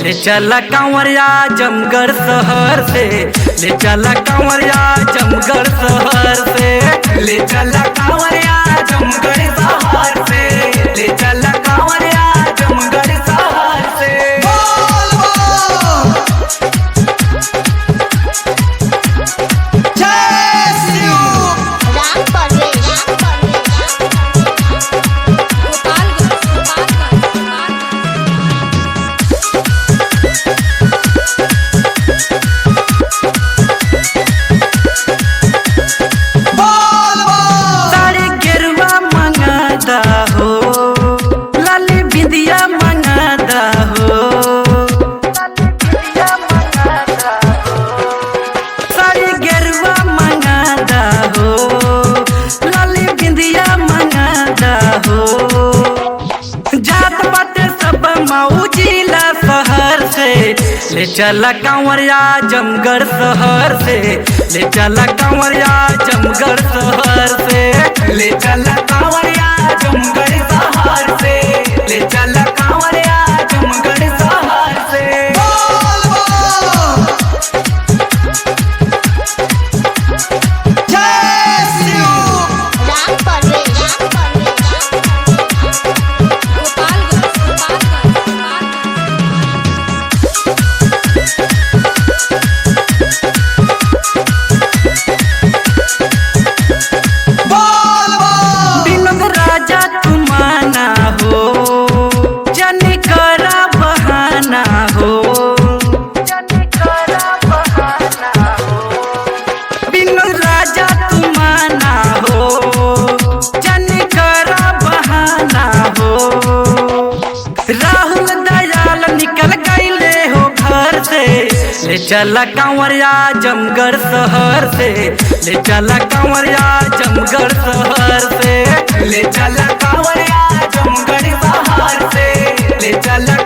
ले चला कांवरिया जमगढ़ शहर से, ले चला कांवरिया जमगढ़ शहर से, ले चला कांवरिया जमगढ़ शहर से, ले चला कांवरिया जमगढ़ शहर से। हो लाली बिंदिया मंगादा हो, साड़ी गेरुआ मंगादा हो, लाली बिंदिया मंगादा हो। जात बाटे सब मऊ जिला शहर से, ले चला कांवरिया जमगढ़ शहर से, ले चला कांवरिया जमगढ़ शहर से, ले चला कांवरिया जमगढ़ शहर से, ले चला कांवरिया जमगढ़ शहर से। राजा तुमाना हो जनी करा बहाना हो, बिनु राजा तुमाना हो जनी करा बहाना हो। राहुल दयाल निकल गईले हो घर से, ले चला कांवरिया जमगढ़ शहर से, ले चला कांवरिया जमगढ़ शहर से, ले चला कांवरिया जमगढ़ शहर से, ले चला